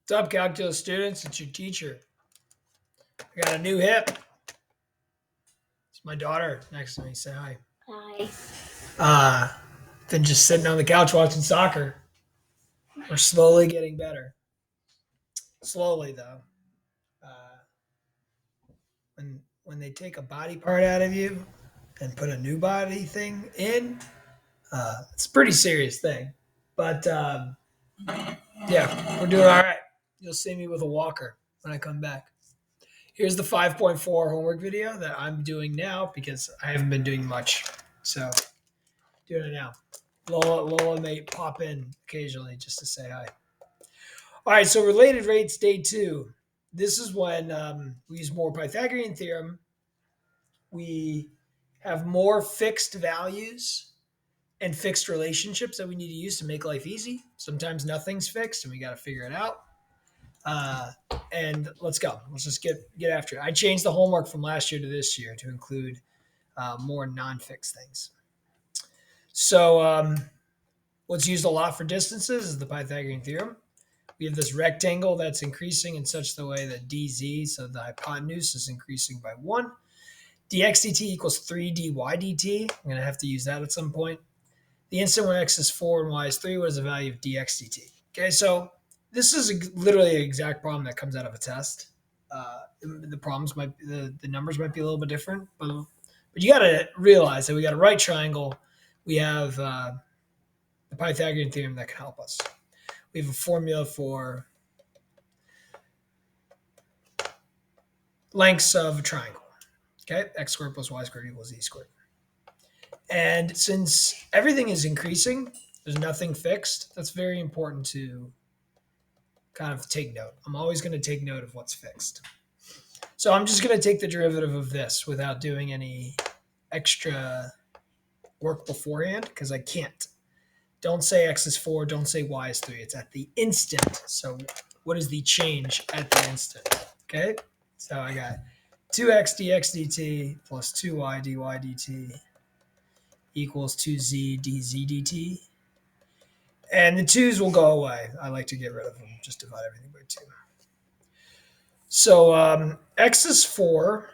What's up, calculus students? It's your teacher. I got a new hip. It's my daughter next to me. Say hi. Hi. Uh, been just sitting on the couch watching soccer. We're slowly getting better. Slowly, though. Uh, when they take a body part out of you and put a new body thing in, it's a pretty serious thing. But yeah, we're doing all right. You'll see me with a walker when I come back. Here's the 5.4 homework video that I'm doing now because I haven't been doing much. So, doing it now. Lola may pop in occasionally just to say hi. All right, so related rates, day two. This is when we use more Pythagorean theorem. We have more fixed values and fixed relationships that we need to use to make life easy. Sometimes nothing's fixed and we got to figure it out. Uh, and let's go. Let's just get after it. I changed the homework from last year to this year to include more non-fixed things. So what's used a lot for distances is the Pythagorean theorem. We have this rectangle that's increasing in such the way that dz, so the hypotenuse, is increasing by 1. dx dt equals 3 dy dt. I'm going to have to use that at some point. The instant when x is 4 and y is 3, what is the value of dx dt? Okay, so this is literally an exact problem that comes out of a test. The problems might the numbers might be a little bit different, but you got to realize that we got a right triangle. We have the Pythagorean theorem that can help us. We have a formula for lengths of a triangle. Okay, x squared plus y squared equals z squared. And since everything is increasing, there's nothing fixed. That's very important to kind of take note. I'm always going to take note of what's fixed. So I'm just going to take the derivative of this without doing any extra work beforehand because I can't. Don't say x is 4, don't say y is 3. It's at the instant. So what is the change at the instant? Okay, so I got 2x dx dt plus 2y dy dt equals 2z dz dt. And the 2's will go away. I like to get rid of them. Just divide everything by 2. So x is 4.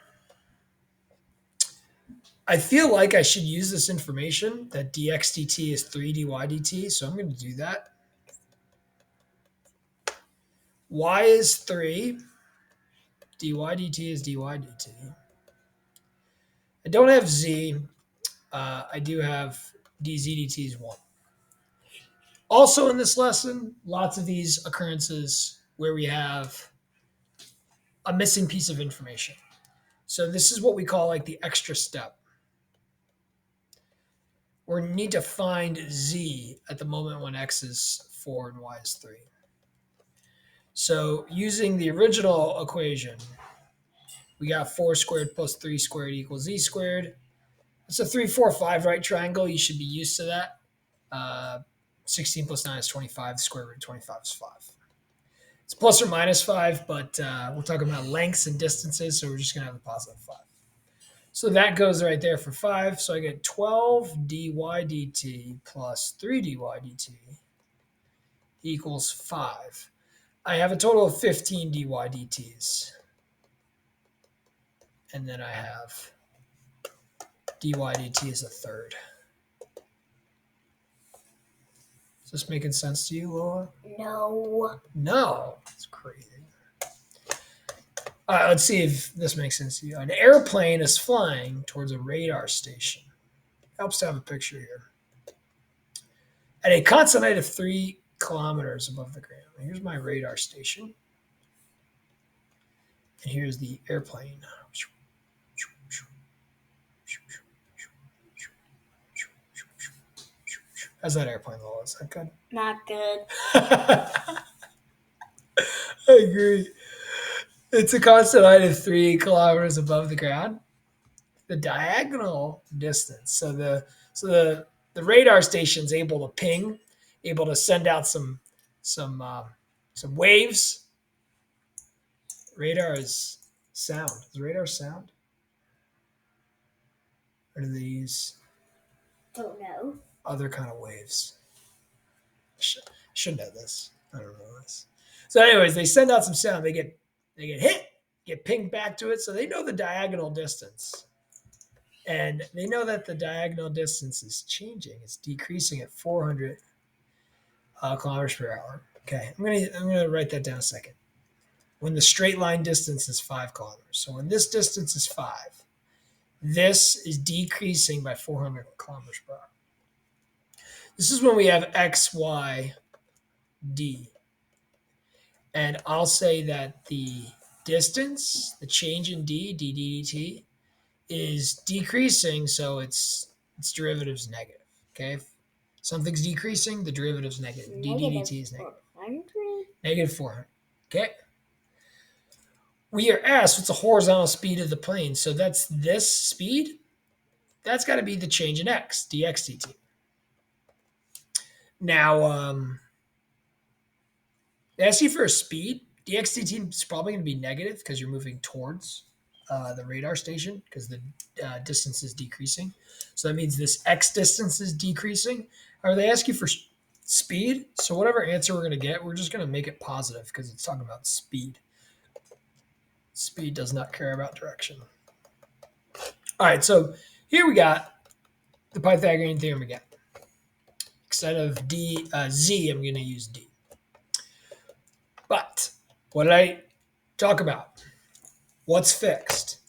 I feel like I should use this information that dx dt is 3 dy dt. So I'm going to do that. Y is 3. dy dt is dy dt. I don't have z. I do have dz dt is 1. Also in this lesson, lots of these occurrences where we have a missing piece of information. So this is what we call like the extra step. We need to find z at the moment when x is 4 and y is 3. So using the original equation, we got 4 squared plus 3 squared equals z squared. It's a 3, 4, 5 right triangle. You should be used to that. 16 plus 9 is 25. The square root of 25 is 5. It's plus or minus 5, but we're talking about lengths and distances, so we're just going to have a positive 5. So that goes right there for 5. So I get 12 dy dt plus 3 dy dt equals 5. I have a total of 15 dy dt's. And then I have dy dt is a third. Is this making sense to you, Lola? No. No. It's crazy. All right, let's see if this makes sense to you. An airplane is flying towards a radar station. Helps to have a picture here. At a constant height of 3 kilometers above the ground. Here's my radar station. And here's the airplane. How's that airplane, Lola? Is that good? Not good. I agree. It's a constant height of 3 kilometers above the ground. The diagonal distance. So the radar station is able to ping, able to send out some waves. Radar is sound. Is radar sound? Or do they use Don't know. other kind of waves? I should know this. I don't know this. So, anyways, they send out some sound. They get hit, get pinged back to it, so they know the diagonal distance, and they know that the diagonal distance is changing. It's decreasing at 400 kilometers per hour. Okay, I'm gonna write that down a second. When the straight line distance is 5 kilometers, so when this distance is 5, this is decreasing by 400 kilometers per hour. This is when we have x, y, d. And I'll say that the distance, the change in d dt, is decreasing, so its derivative's negative. Okay? If something's decreasing, the derivative's negative. D dt is negative. 400? Negative 400. Okay? We are asked what's the horizontal speed of the plane. So that's this speed. That's got to be the change in x, dx dt. Now, they ask you for a speed. Dx dt is probably going to be negative because you're moving towards the radar station because the distance is decreasing. So that means this x distance is decreasing. Or they ask you for speed. So whatever answer we're going to get, we're just going to make it positive because it's talking about speed. Speed does not care about direction. All right, so here we got the Pythagorean theorem again. Instead of z, I'm going to use d. But what did I talk about? What's fixed?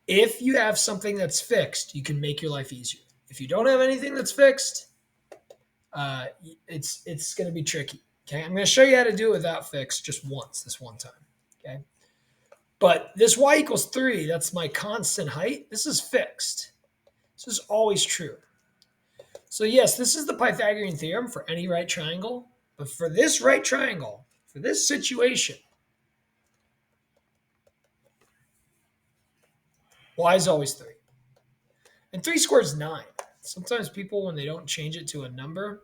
If you have something that's fixed, you can make your life easier. If you don't have anything that's fixed, it's going to be tricky. Okay, I'm going to show you how to do it without fixed just once, this one time. Okay, but this y equals 3, that's my constant height. This is fixed. This is always true. So yes, this is the Pythagorean theorem for any right triangle. But for this right triangle, for this situation, y is always 3. And 3 squared is 9. Sometimes people, when they don't change it to a number,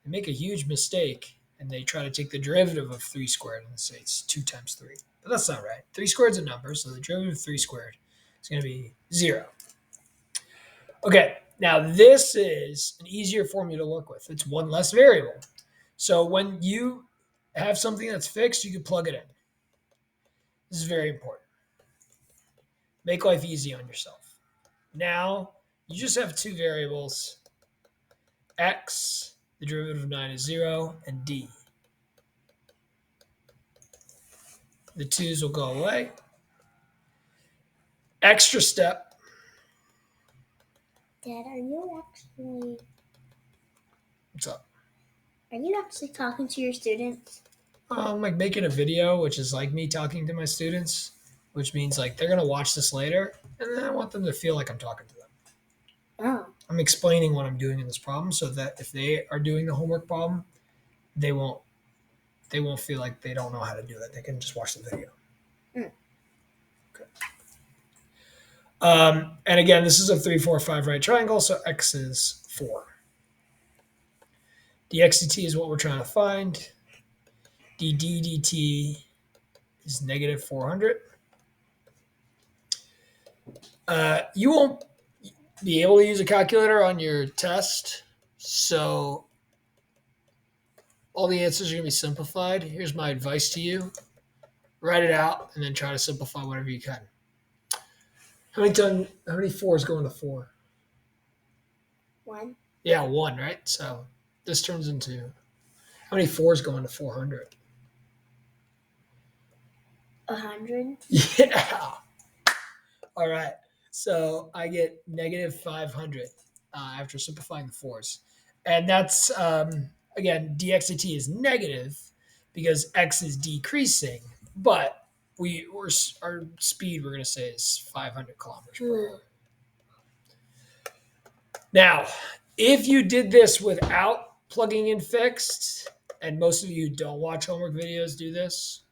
they make a huge mistake and they try to take the derivative of 3 squared and say it's 2 times 3. But that's not right. 3 squared is a number, so the derivative of 3 squared is going to be 0. Okay, now this is an easier formula to work with. It's one less variable. So when you have something that's fixed, you can plug it in. This is very important. Make life easy on yourself. Now, you just have two variables, x, the derivative of 9 is 0, and d. The 2's will go away. Extra step. Dad, are you actually What's up? talking to your students? I'm like making a video, which is like me talking to my students, which means like they're gonna watch this later, and then I want them to feel like I'm talking to them. Oh. I'm explaining what I'm doing in this problem, so that if they are doing the homework problem, they won't feel like they don't know how to do it. They can just watch the video. Okay. And again, this is a 3, 4, 5 right triangle, so x is 4. dx dt is what we're trying to find. Dd dt is negative 400. You won't be able to use a calculator on your test, so all the answers are going to be simplified. Here's my advice to you. Write it out and then try to simplify whatever you can. How many fours go into 4? 1. Yeah, 1, right? So this turns into, how many 4s go into 400? 100. Yeah. All right. So I get negative 500 after simplifying the 4s. And that's, again, dx dt is negative because x is decreasing, but our speed, we're going to say, is 500 kilometers per hour. Now, if you did this without plugging in fixed, and most of you who don't watch homework videos do this,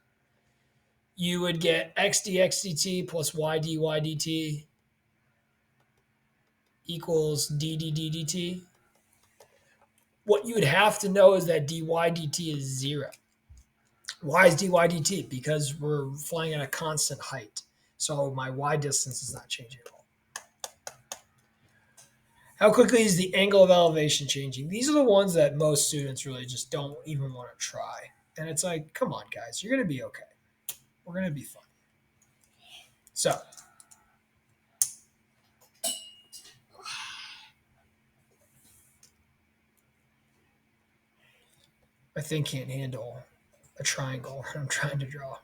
you would get x dx dt plus y dy dt equals d dt. What you would have to know is that dy dt is 0. Why is dy dt? Because we're flying at a constant height. So my y distance is not changing at all. How quickly is the angle of elevation changing? These are the ones that most students really just don't even want to try. And it's like, come on, guys, you're going to be okay. We're going to be fine. So, my thing can't handle a triangle I'm trying to draw.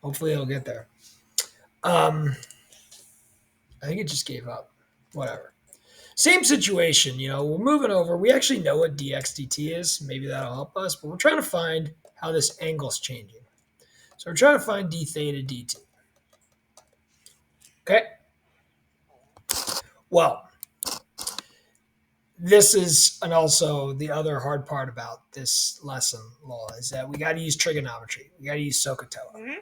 Hopefully, it'll get there. I think it just gave up. Whatever. Same situation, we're moving over. We actually know what dxdt is. Maybe that'll help us, but we're trying to find how this angle's changing. So we're trying to find d theta dt. Okay? Well, this is, and also the other hard part about this lesson, law, is that we got to use trigonometry. We got to use SOHCAHTOA. Mm-hmm.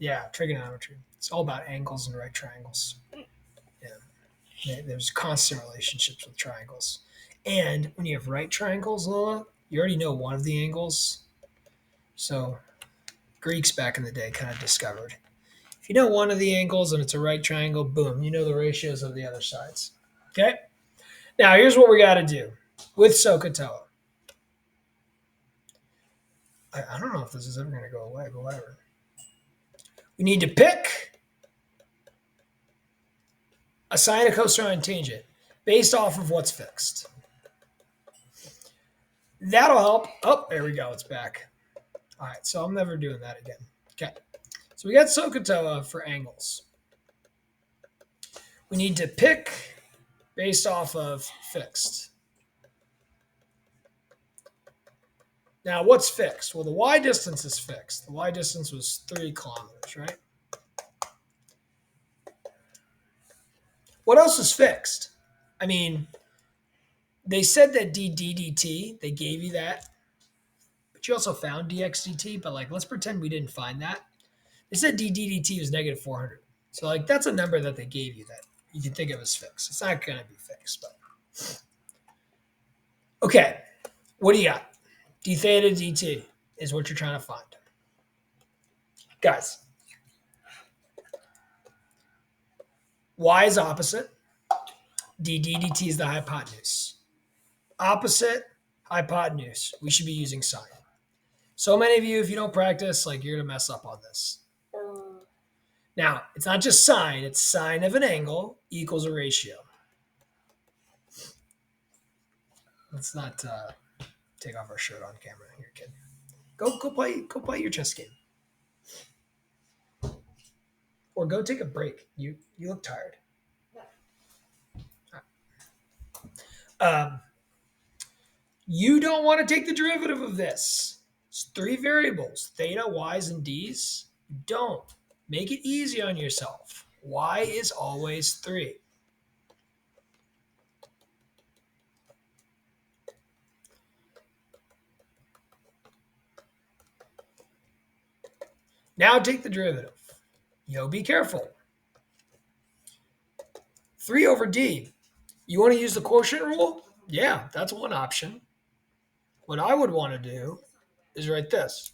Yeah, trigonometry. It's all about angles and right triangles. Yeah. There's constant relationships with triangles. And when you have right triangles, Lola, you already know one of the angles. So Greeks back in the day kind of discovered. If you know one of the angles and it's a right triangle, boom, you know the ratios of the other sides. Okay? Now, here's what we got to do with SOHCAHTOA. I don't know if this is ever going to go away, but whatever. We need to pick a sine, a cosine, and tangent based off of what's fixed. That'll help. Oh, there we go. It's back. All right, so I'm never doing that again. Okay. So we got SOHCAHTOA for angles. We need to pick based off of fixed. Now, what's fixed? Well, the y distance is fixed. The y distance was 3 kilometers, right? What else is fixed? I mean, they said that dt, they gave you that, but you also found dxdt, but let's pretend we didn't find that. They said dt was negative 400. So, that's a number that they gave you that you can think of as fixed. It's not going to be fixed, but. Okay, what do you got? D theta dt is what you're trying to find. Guys, y is opposite. Dt is the hypotenuse. Opposite, hypotenuse. We should be using sine. So many of you, if you don't practice, you're going to mess up on this. Now, it's not just sine. It's sine of an angle equals a ratio. Let's not take off our shirt on camera here, kid. Go play your chess game. Or go take a break. You look tired. You don't want to take the derivative of this. It's 3 variables, theta, y's, and d's. Don't. Make it easy on yourself. Y is always 3. Now take the derivative. Be careful. 3 over d. You want to use the quotient rule? Yeah, that's one option. What I would want to do is write this.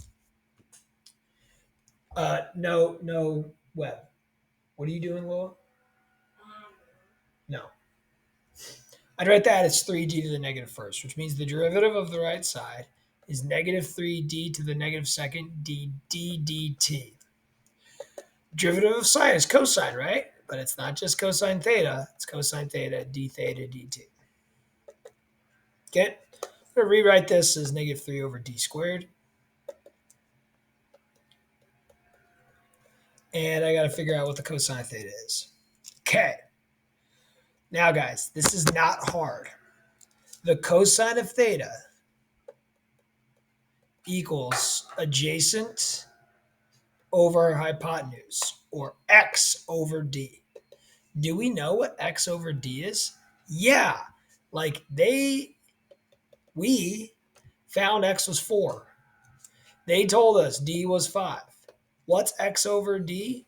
No web. What are you doing, Lola? No. I'd write that as 3d to the negative first, which means the derivative of the right side is negative 3d to the negative second d dt. Derivative of sine is cosine, right? But it's not just cosine theta. It's cosine theta d theta dt. Okay? I'm going to rewrite this as negative 3 over d squared. And I got to figure out what the cosine theta is. Okay. Now, guys, this is not hard. The cosine of theta equals adjacent over hypotenuse, or x over d. Do we know what x over d is? Yeah. We found x was 4. They told us d was 5. What's x over d?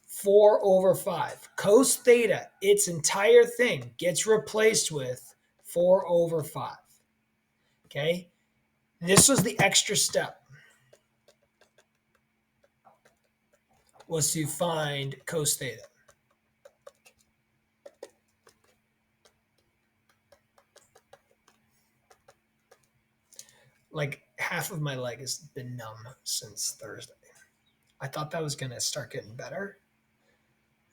4 over 5. Cos theta, its entire thing, gets replaced with 4 over 5. Okay? This was the extra step, was to find cos theta. like half of my leg has been numb since Thursday. I thought that was gonna start getting better.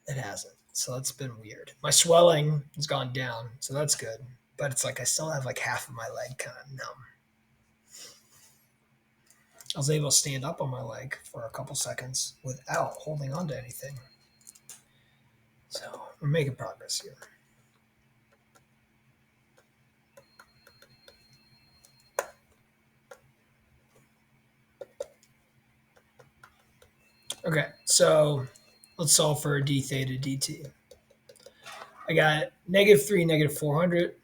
It hasn't. So that's been weird. My swelling has gone down, so that's good. But it's like I still have like half of my leg kind of numb. I was able to stand up on my leg for a couple seconds without holding on to anything. So we're making progress here. Okay, so let's solve for d theta dt. I got -3, -400,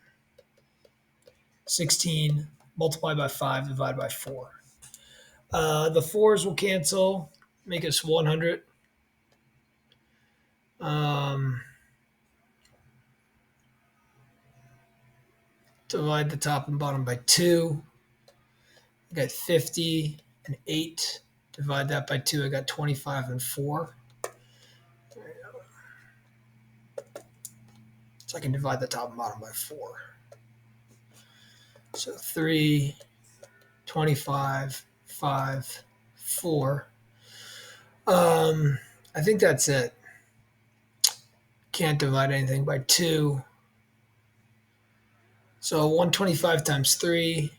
16 multiplied by 5 divided by 4. The 4s will cancel, make us 100. Divide the top and bottom by 2. I got 50 and 8. Divide that by 2. I got 25 and 4. So I can divide the top and bottom by 4. So 3, 25, 5, 4. I think that's it. Can't divide anything by 2. So 125 times 3,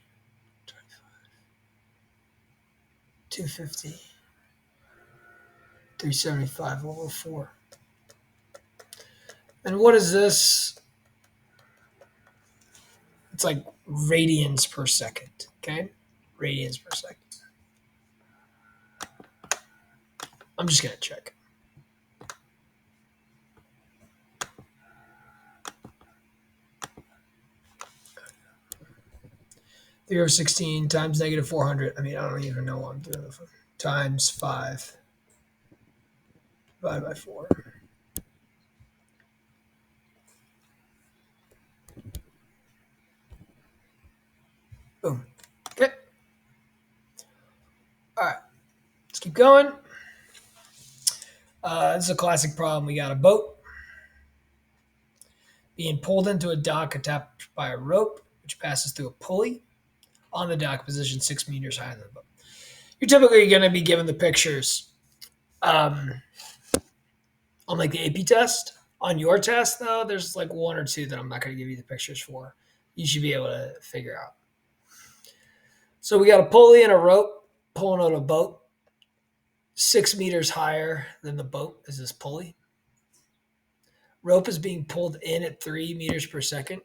250, 375 over 4. And what is this? It's like radians per second, okay? Radians per second. I'm just going to check. Three over 16 times -400. I mean, I don't even know what I'm doing. Times 5 divided by 4. Boom. Okay. All right. Let's keep going. This is a classic problem. We got a boat being pulled into a dock attached by a rope, which passes through a pulley on the dock position 6 meters higher than the boat. You're typically going to be given the pictures on like the AP test. On your test, though, there's like one or two that I'm not going to give you the pictures for. You should be able to figure out. So we got a pulley and a rope pulling on a boat 6 meters higher than the boat is this pulley. Rope is being pulled in at 3 meters per second.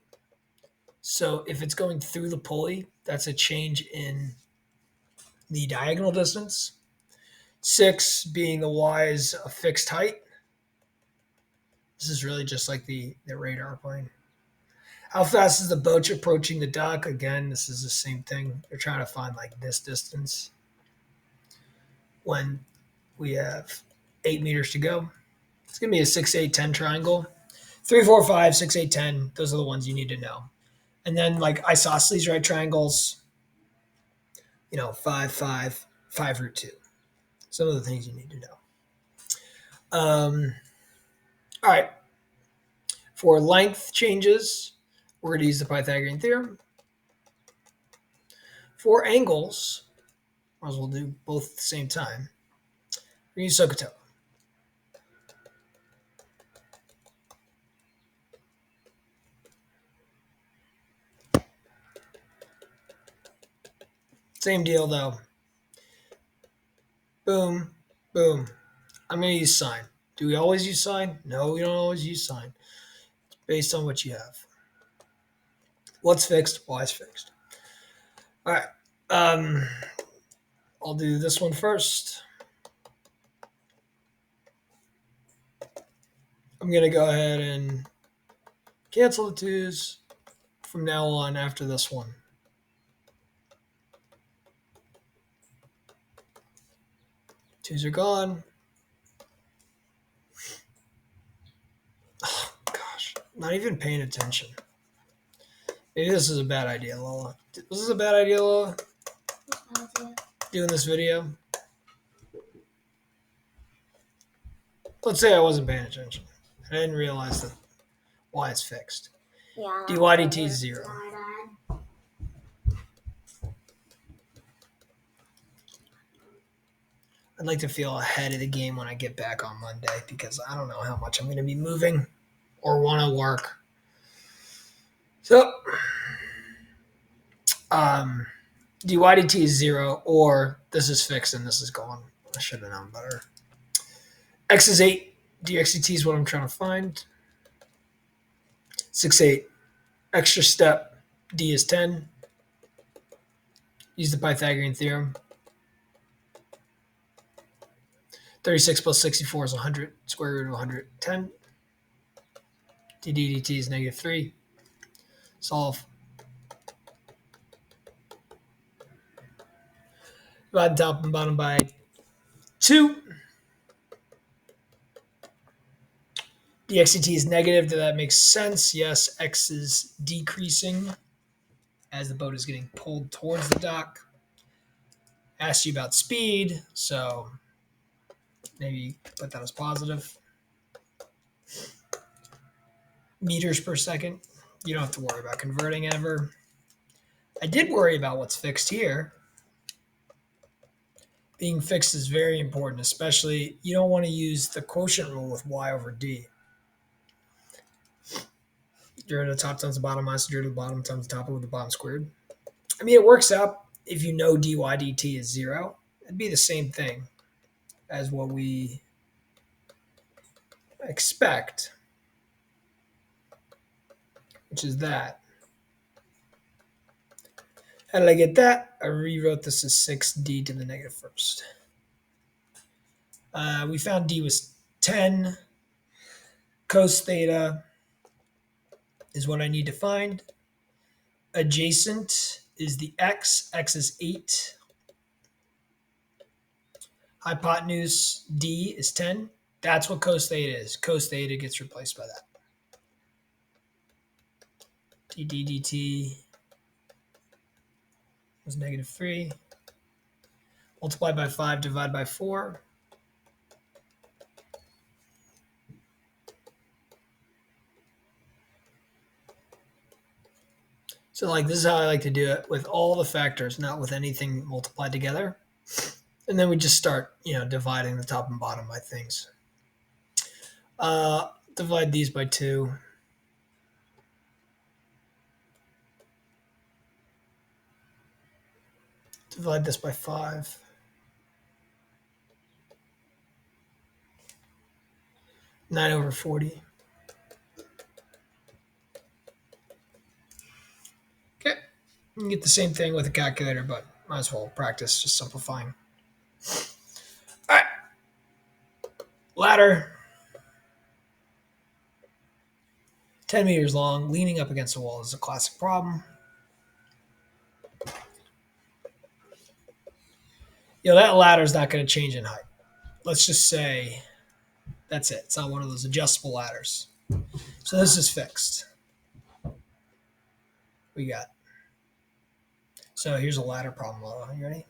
So if it's going through the pulley, that's a change in the diagonal distance. 6 being the y is a fixed height. This is really just like the radar plane. How fast is the boat approaching the dock? Again, this is the same thing. They're trying to find like this distance when we have 8 meters to go. It's going to be a 6, 8, 10 triangle. 3, 4, 5, 6, 8, 10. Those are the ones you need to know. And then like isosceles right triangles, 5, 5, 5 root 2. Some of the things you need to know. All right. For length changes, we're going to use the Pythagorean theorem. For angles, might as well do both at the same time. We're going to use SOHCAHTOA. Same deal, though. Boom, boom. I'm going to use sine. Do we always use sine? No, we don't always use sine. It's based on what you have. What's fixed? Y is fixed. All right. I'll do this one first. I'm going to go ahead and cancel the 2's from now on after this one. Twos are gone. Oh, gosh, not even paying attention. Maybe this is a bad idea, Lola. Was this a bad idea, Lola? Doing this video? Let's say I wasn't paying attention. I didn't realize that y is fixed. Yeah. dy dt is 0. I'd like to feel ahead of the game when I get back on Monday because I don't know how much I'm going to be moving or want to work. So, um, DYDT is 0, or this is fixed and this is gone. I should have known better. X is 8. DXDT is what I'm trying to find. 6, 8. Extra step. D is 10. Use the Pythagorean theorem. 36 plus 64 is 100. Square root of 110. ddt is negative 3. Solve. Divide top and bottom by 2. dxdt is negative. Does that make sense? Yes, x is decreasing as the boat is getting pulled towards the dock. Asked you about speed, so maybe put that as positive. Meters per second. You don't have to worry about converting ever. I did worry about what's fixed here. Being fixed is very important, especially you don't want to use the quotient rule with y over d. Derivative of the top times the bottom minus the derivative of the bottom times the top over the bottom squared. I mean, it works out if you know dy dt is 0. It'd be the same thing as what we expect, which is that. How did I get that? I rewrote this as 6d to the negative first. We found d was 10. Cos theta is what I need to find. Adjacent is the x. X is 8. Hypotenuse d is 10. That's what cos theta is. Cos theta gets replaced by that. d dt was negative 3. Multiply by 5, divide by 4. So like this is how I like to do it with all the factors, not with anything multiplied together. And then we just start, dividing the top and bottom by things. Divide these by 2. Divide this by 5. Nine over 40. Okay. You can get the same thing with a calculator, but might as well practice just simplifying. All right. Ladder. 10 meters long, leaning up against the wall is a classic problem. That ladder is not going to change in height. Let's just say that's it. It's not one of those adjustable ladders. So this is fixed. We got. So here's a ladder problem. You ready?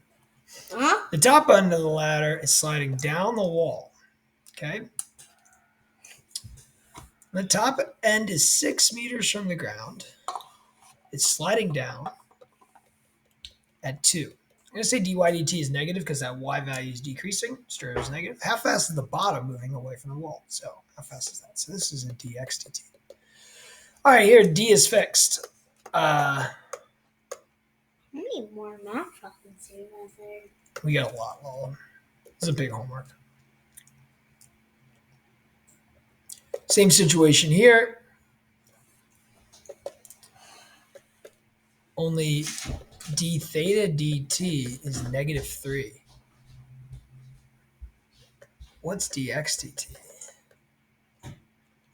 Huh? The top end of the ladder is sliding down the wall. Okay. The top end is 6 meters from the ground. It's sliding down at 2. I'm going to say dy dt is negative because that y value is decreasing. Stereo is negative. How fast is the bottom moving away from the wall? So how fast is that? So this is a dx dt. All right, here d is fixed. I need more math problems here, Mother. We got a lot, Lola. This is a big homework. Same situation here. Only d theta dt is negative 3. What's dx dt?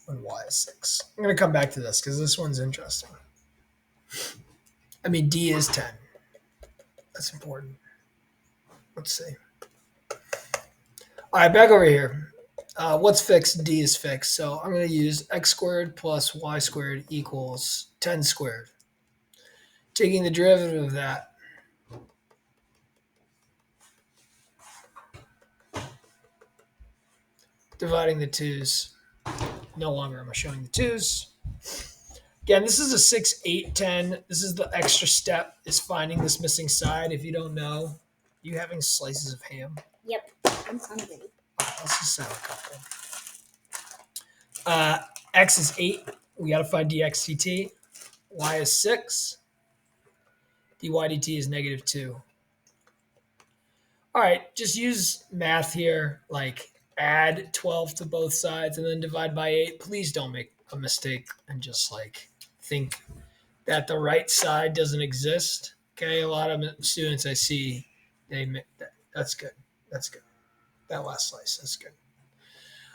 When y is 6. I'm going to come back to this because this one's interesting. I mean, d is 10. That's important. Let's see. All right, back over here. What's fixed? D is fixed. So I'm going to use x squared plus y squared equals 10 squared. Taking the derivative of that. Dividing the 2's. No longer am I showing the 2's. Again, this is a 6, 8, 10. This is the extra step, is finding this missing side if you don't know. You having slices of ham? Yep. I'm hungry. Let's just have a couple. X is 8. We got to find dxdt. Y is 6. dy dt is negative 2. All right, just use math here, like add 12 to both sides and then divide by 8. Please don't make a mistake and just like think that the right side doesn't exist. Okay, a lot of students I see, that's good. That's good. That last slice, that's good.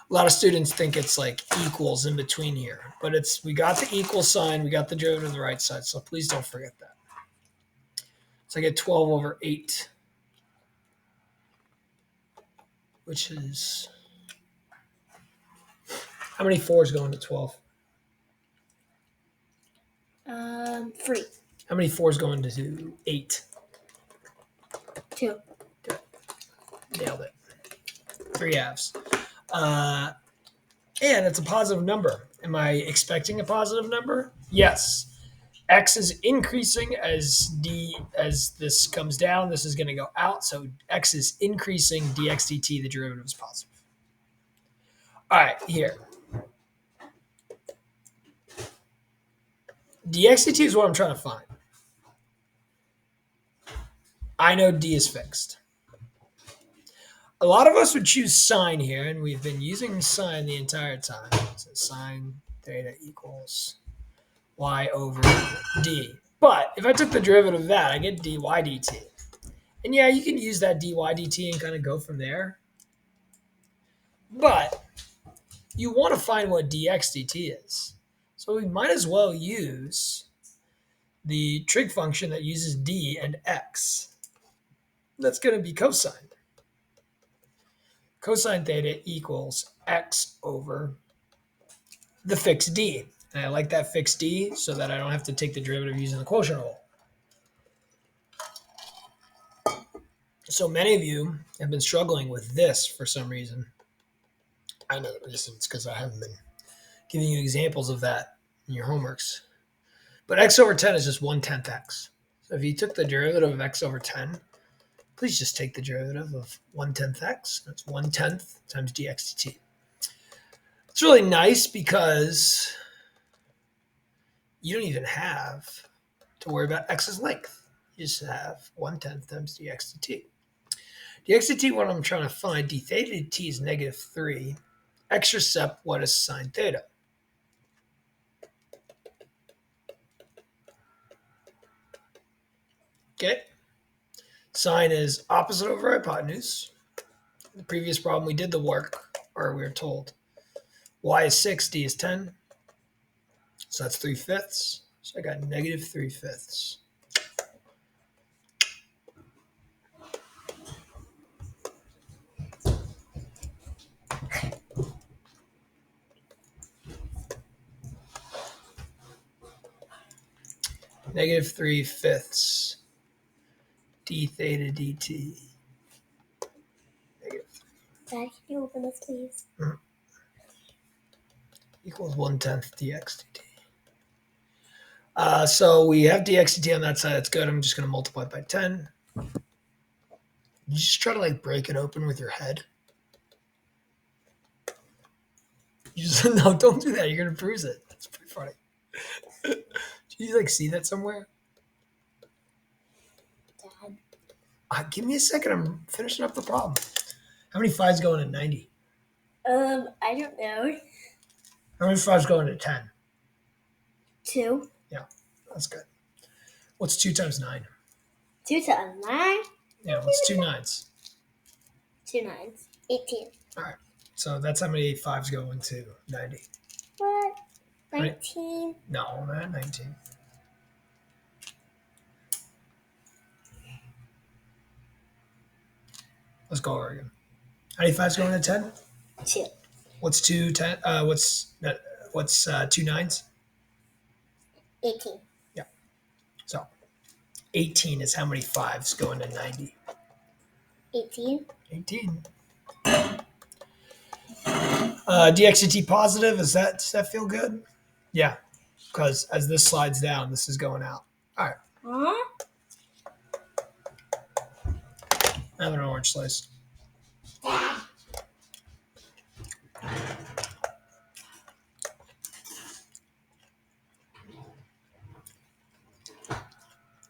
A lot of students think it's like equals in between here, but we got the equal sign, we got the derivative on the right side, so please don't forget that. So I get 12 over 8, which is, how many 4s go into 12? 3. How many 4s go into 8? 2. Good. Nailed it. 3 halves. And it's a positive number. Am I expecting a positive number? Yes. X is increasing as this comes down. This is going to go out. So X is increasing. Dx dt, the derivative is positive. All right, here. Dx dt is what I'm trying to find. I know D is fixed. A lot of us would choose sine here, and we've been using sine the entire time. So sine theta equals y over d. But if I took the derivative of that, I get dy dt. And yeah, you can use that dy dt and kind of go from there. But you want to find what dx dt is. So we might as well use the trig function that uses d and x. That's going to be cosine. Cosine theta equals x over the fixed d. And I like that fixed d so that I don't have to take the derivative using the quotient rule. So many of you have been struggling with this for some reason. I know the reason. It's because I haven't been giving you examples of that in your homeworks. But x over 10 is just 1/10 x. So if you took the derivative of x over 10, please just take the derivative of 1/10 x. That's 1/10 times dx dt. It's really nice because you don't even have to worry about x's length. You just have 1/10 times dx dt. Dx dt, what I'm trying to find, d theta dt is negative 3. X-intercept, what is sine theta? Okay. Sine is opposite over hypotenuse. In the previous problem, we did the work, or we were told. Y is 6, d is 10. So that's 3/5. So I got negative 3/5. Negative 3/5 d theta dt. Negative Dad, can you open this, please? equals 1/10 dx dt. So we have dx dt on that side. That's good. I'm just going to multiply it by 10. You just try to like break it open with your head. You just no, don't do that. You're going to bruise it. That's pretty funny. Did you like see that somewhere? Dad. Give me a second. I'm finishing up the problem. How many 5s go into 90? I don't know. How many 5s go into 10? 2. That's good. What's 2 times 9? 2 times 9. Yeah, what's 2 9s? 2 9s. 18. All right. So that's how many 5s go into 90. What? 19. No, not 19. Let's go over again. How many 5s go into 10? 2. What's 2 10? What's 2 9s? 18. So 18 is how many 5s go into 90. 18. 18. dx positive, does that feel good? Yeah, because as this slides down, this is going out. All right. Huh? I have an orange slice.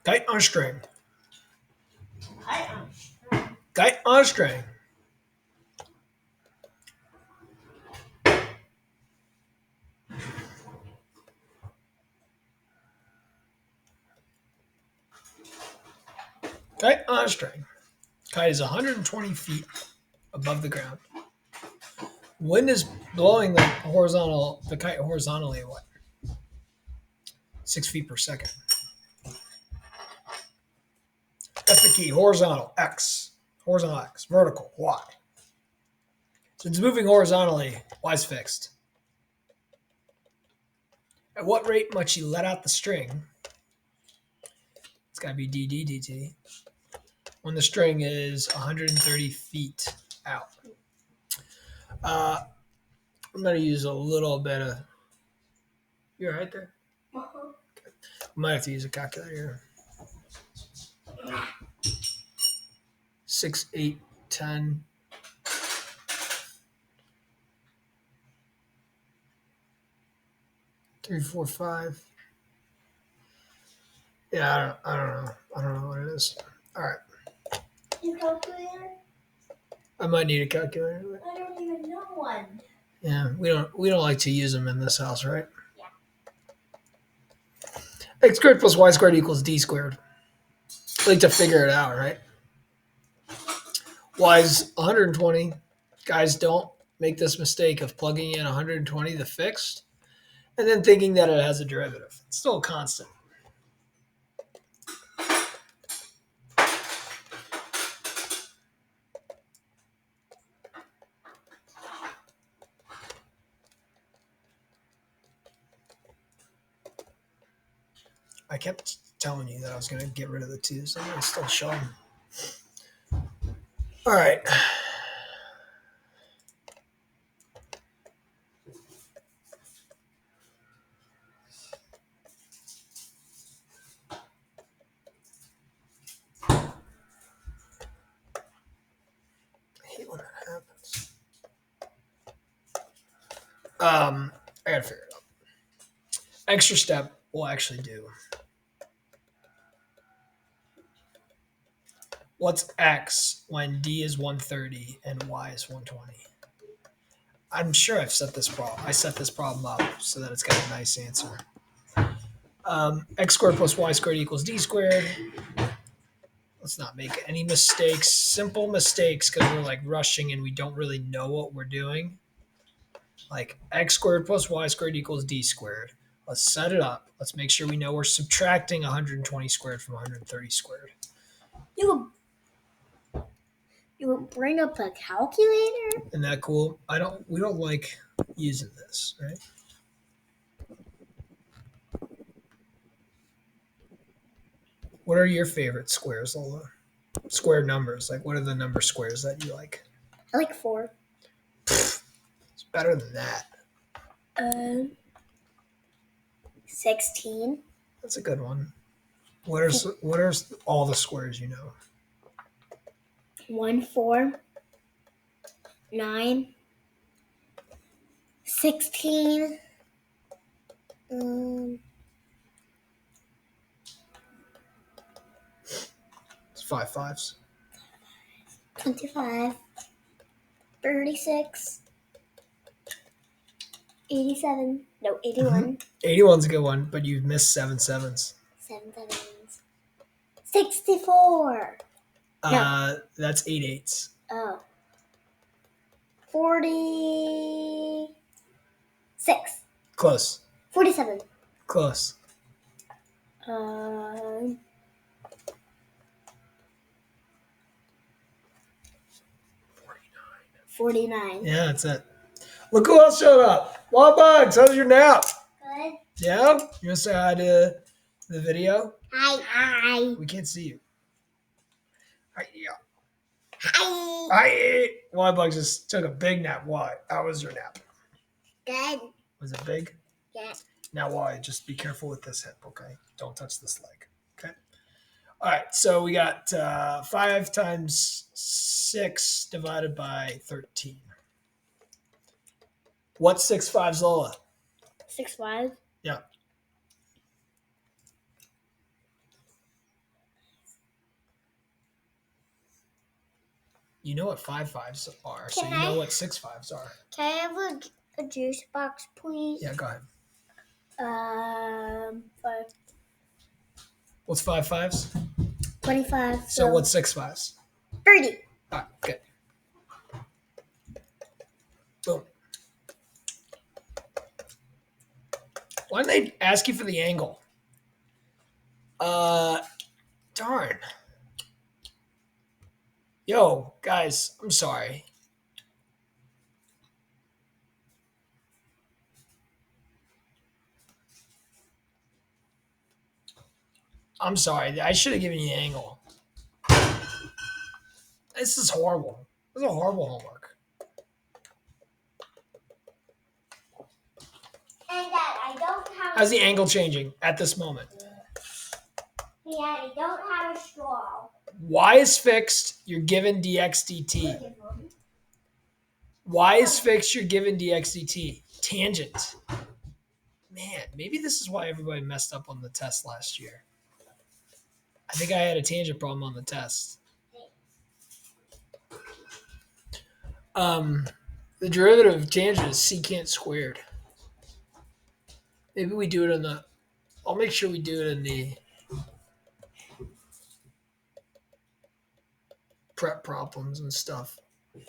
Kite on a string. Kite on a string. Kite on a string. Kite is 120 feet above the ground. Wind is blowing the kite horizontally at what? 6 feet per second. That's the key. Horizontal, X. Horizontal, X. Vertical, Y. So it's moving horizontally. Y is fixed. At what rate must you let out the string? It's got to be dt when the string is 130 feet out. I'm going to use a little bit of. You're right there. Uh-huh. Okay. I might have to use a calculator. 6, 8, 10. 3, 4, 5. Yeah, I don't know. I don't know what it is. All right. Your calculator? I might need a calculator. I don't even know one. Yeah, we don't like to use them in this house, right? Yeah. X squared plus y squared equals d squared. I like to figure it out, right? Y is 120. Guys, don't make this mistake of plugging in 120, the fixed, and then thinking that it has a derivative. It's still a constant. I kept telling you that I was going to get rid of the 2s, so I'm going to still show them. All right. I hate when that happens. I got to figure it out. Extra step we'll actually do. What's x when d is 130 and y is 120? I'm sure I've set this problem. I set this problem up so that it's got a nice answer. X squared plus y squared equals d squared. Let's not make any mistakes. Simple mistakes because we're like rushing and we don't really know what we're doing. Like x squared plus y squared equals d squared. Let's set it up. Let's make sure we know we're subtracting 120 squared from 130 squared. You will bring up a calculator? Isn't that cool? We don't like using this, right? What are your favorite squares, Lola? Square numbers. Like, what are the number squares that you like? I like 4. It's better than that. 16. That's a good one. What are all the squares you know? 1, 4. 9. 16. It's 5 fives. 25. 36. 87. No, 81. 81's a good one, but you've missed 7 sevens. 7 sevens. 64. That's 8 eights. Oh. 46. Close. 47. Close. 49. Yeah, that's it. Look who else showed up. Wild Bugs, how's your nap? Good. Yeah? You want to say hi to the video? Hi. We can't see you. Hi. Hi. Hi. Wild Bugs just took a big nap. Why? How was your nap? Good. Was it big? Yeah. Now why? Just be careful with this hip, okay? Don't touch this leg, okay? All right, so we got 5 times 6 divided by 13. What's 6 fives, Lola? 6 5. Yeah. You know what 5 fives are, so Can you know I- what 6 fives are. Can I have a juice box, please? Yeah, go ahead. 5. What's 5 fives? 25. So what's 6 fives? 30. All right, good. Boom. Why didn't they ask you for the angle? Darn. Yo, guys, I'm sorry. I'm sorry. I should have given you the angle. This is horrible. This is a horrible homework. And Dad, I don't have. How's the angle changing at this moment? Yeah, I don't have a straw. Y is fixed, you're given dx dt. Y is fixed, you're given dx dt. Tangent. Man, maybe this is why everybody messed up on the test last year. I think I had a tangent problem on the test. The derivative of tangent is secant squared. Maybe we do it in the. I'll make sure we do it in the prep problems and stuff.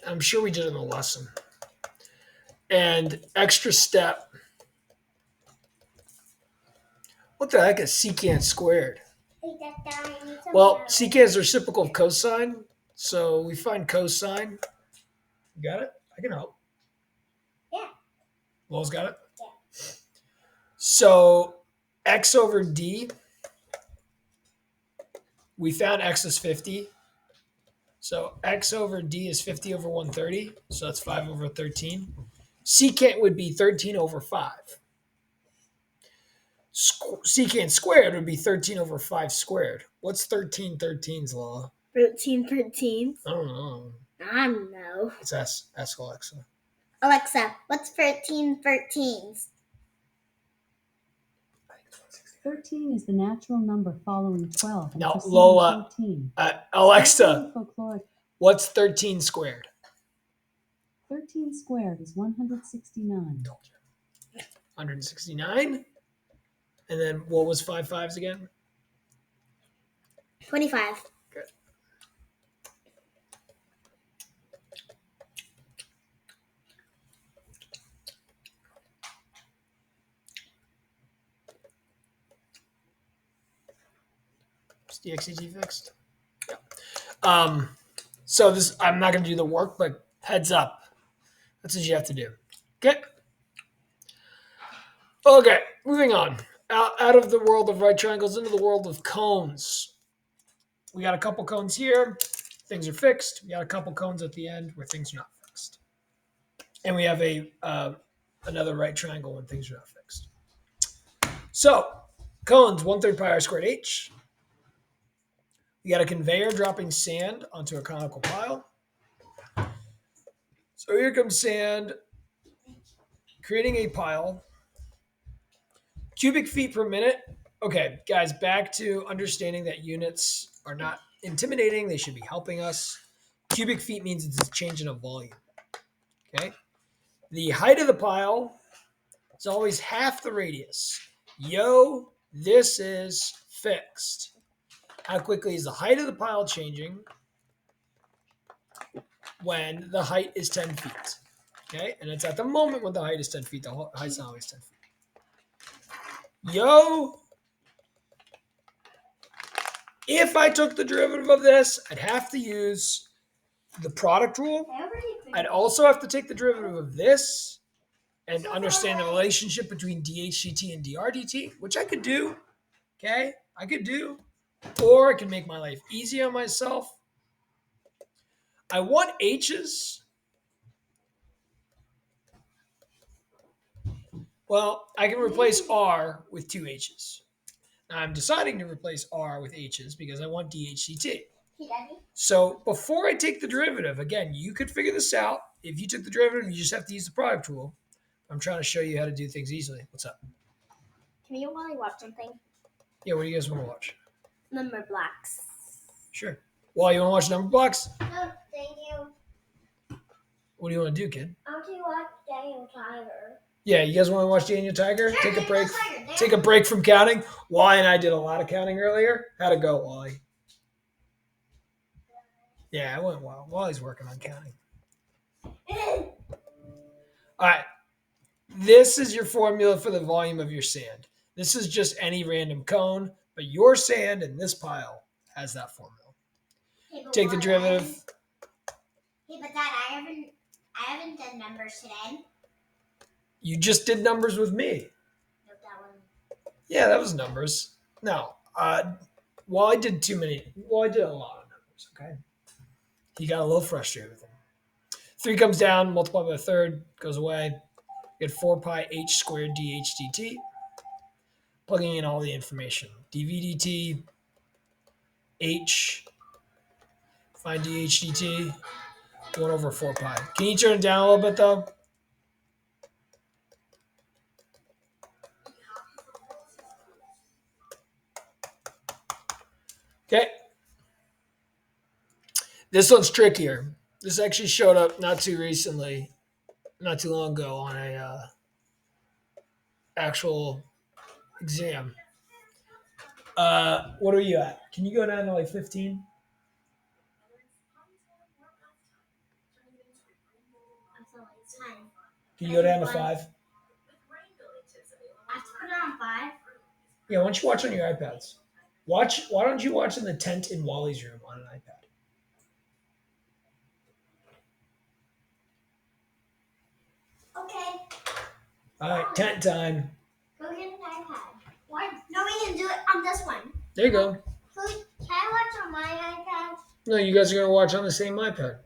I'm sure we did it in the lesson. And extra step. What the heck is secant squared? Well, secant is the reciprocal of cosine. So we find cosine. You got it? I can help. Yeah. Lowell's got it? Yeah. So x over d, we found x is 50. So x over d is 50 over 130. So that's 5 over 13. Secant would be 13 over 5. Secant squared would be 13 over 5 squared. What's 13 13's, Lola? 13 13. I don't know. I don't know. Let's ask Alexa. Alexa, what's 13 13s? 13 is the natural number following 12 and Now, preceding Lola, 14. Alexa, Folkloric. what's 13 squared? 13 squared is 169. 169. And then what was 5 fives again? 25. Good. Is dxdt fixed? Yeah. So this, I'm not going to do the work, but heads up. That's what you have to do. Okay. Okay, moving on. Out of the world of right triangles into the world of cones. We got a couple cones here. Things are fixed. We got a couple cones at the end where things are not fixed. And we have a another right triangle when things are not fixed. So, cones, 1/3 pi r squared h. We got a conveyor dropping sand onto a conical pile. So here comes sand, creating a pile. Cubic feet per minute. Okay, guys, back to understanding that units are not intimidating. They should be helping us. Cubic feet means it's a change in a volume. Okay. The height of the pile is always half the radius. Yo, this is fixed. How quickly is the height of the pile changing when the height is 10 feet? Okay, and it's at the moment when the height is 10 feet. The height's not always 10 feet. Yo, if I took the derivative of this, I'd have to use the product rule. I'd also have to take the derivative of this and understand the relationship between dHdt and drdt, which I could do. Okay, I could do. Or I can make my life easy on myself. I want h's. Well, I can replace r with 2 h's. I'm deciding to replace R with H's because I want DHCT. Hey, Daddy. So before I take the derivative, again, you could figure this out. If you took the derivative, you just have to use the product rule. I'm trying to show you how to do things easily. What's up? Can you while I watch something? Yeah, what do you guys want to watch? Number blocks. Sure. Well, you want to watch number blocks? No, thank you. What do you want to do, kid? I want to watch Daniel Tiger. Yeah, you guys want to watch Daniel Tiger? Sure, Take a break. Tiger, Take a break from counting. Wally and I did a lot of counting earlier. How'd it go, Wally? Yeah, it went well. Wally's working on counting. All right. This is your formula for the volume of your sand. This is just any random cone, but your sand in this pile has that formula. Hey, Take the derivative. Hey, but Dad, I haven't done numbers today. You just did numbers with me. Nope, that one. Yeah, that was numbers. No. Wally did too many. Wally did a lot of numbers, okay? He got a little frustrated with them. 3 comes down, multiplied by a third, goes away. You get 4 pi h squared dh dt. Plugging in all the information. dv dt, h, find dh dt, 1 over 4 pi. Can you turn it down a little bit, though? Okay. This one's trickier. This actually showed up not too long ago on a actual exam. What are you at? Can you go down to like 15? It's fine. Can you go down to 5? I have to put it on 5. Yeah, why don't you watch on your iPads? Why don't you watch in the tent in Wally's room on an iPad? Okay. All right, tent time. Go get an iPad. Why? No, we can do it on this one. There you go. Can I watch on my iPad? No, you guys are going to watch on the same iPad.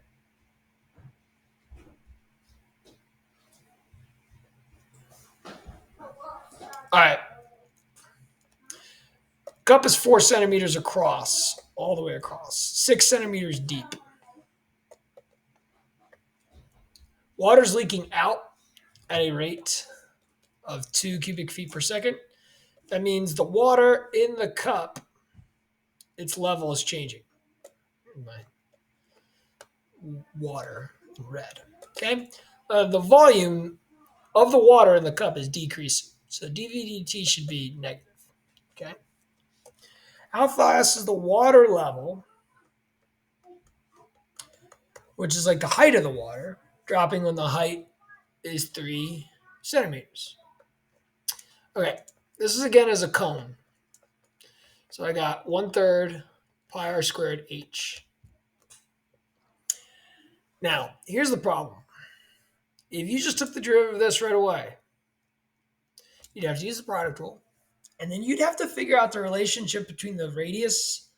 All right. Cup is 4 centimeters across, all the way across, 6 centimeters deep. Water's leaking out at a rate of 2 cubic feet per second. That means the water in the cup, its level is changing. My water, red. Okay? The volume of the water in the cup is decreasing. So dVdt should be negative. Okay? How fast is the water level, which is like the height of the water, dropping when the height is 3 centimeters? Okay, this is again as a cone. So I got 1/3 pi r squared h. Now, here's the problem. If you just took the derivative of this right away, you'd have to use the product rule, and then you'd have to figure out the relationship between the radius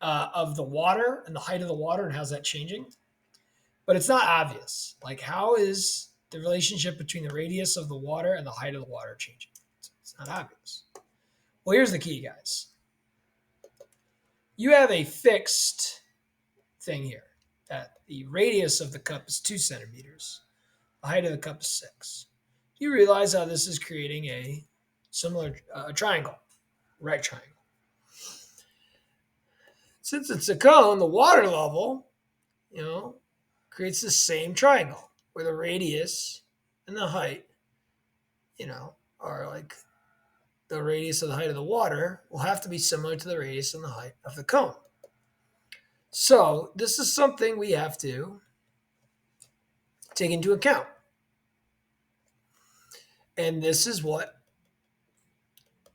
of the water and the height of the water and how's that changing. But it's not obvious. Like, how is the relationship between the radius of the water and the height of the water changing? It's not obvious. Well, here's the key, guys. You have a fixed thing here that the radius of the cup is 2 centimeters. The height of the cup is 6. You realize how this is creating a similar triangle, right triangle. Since it's a cone, the water level, creates the same triangle where the radius and the height, are like the radius of the height of the water will have to be similar to the radius and the height of the cone. So this is something we have to take into account. And this is what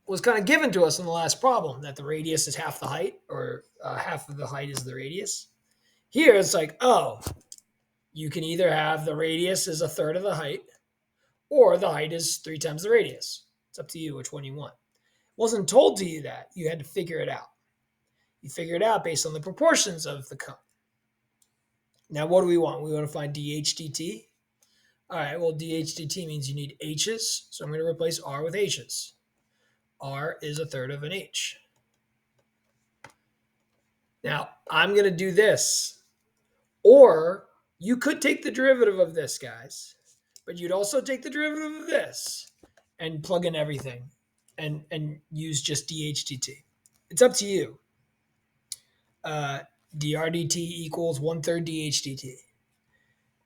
was kind of given to us in the last problem, that the radius is half the height, or half of the height is the radius. Here it's like, oh, you can either have the radius is 1/3 of the height, or the height is 3 times the radius. It's up to you which one you want. It wasn't told to you that. You had to figure it out. You figure it out based on the proportions of the cone. Now, what do we want? We want to find dH dt. All right, well, dH dt means you need h's, so I'm going to replace r with h's. R is a third of an H. Now, I'm going to do this. Or you could take the derivative of this, guys, but you'd also take the derivative of this and plug in everything and use just dHdt. It's up to you. drdt equals 1/3 dHdt.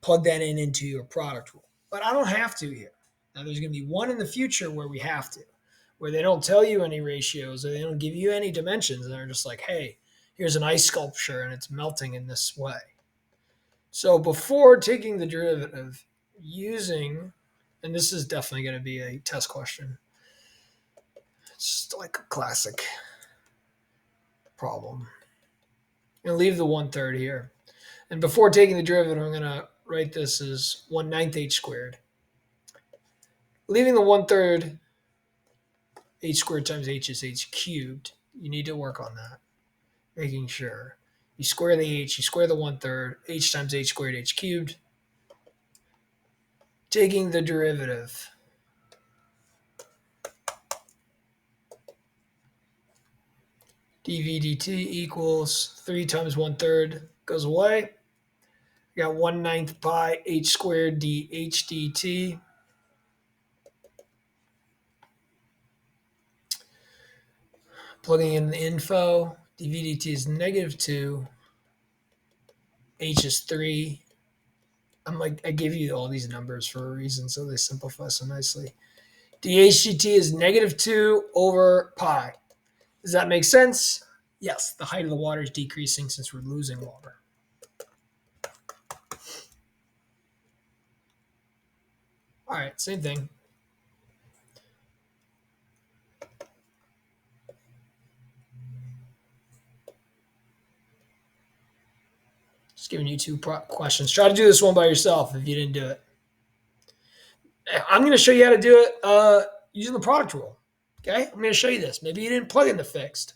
Plug that in into your product rule. But I don't have to here. Now, there's going to be one in the future where we have to, where they don't tell you any ratios or they don't give you any dimensions. And they're just like, hey, here's an ice sculpture and it's melting in this way. So before taking the derivative, using, and this is definitely going to be a test question. It's just like a classic problem. I'm going to leave the 1/3 here. And before taking the derivative, I'm going to write this as 1/9 h squared. Leaving the 1/3 h squared times h is h cubed. You need to work on that, making sure. You square the h, you square the 1/3, h times h squared, h cubed. Taking the derivative. dv dt equals 3 times 1/3 goes away. We got 1/9 pi h squared dh dt. Plugging in the info, dv dt is -2, h is 3. I give you all these numbers for a reason, so they simplify so nicely. dh dt is -2 over pi. Does that make sense? Yes, the height of the water is decreasing since we're losing water. All right, same thing. Just giving you two questions. Try to do this one by yourself if you didn't do it. I'm going to show you how to do it using the product rule. Okay, I'm going to show you this. Maybe you didn't plug in the fixed.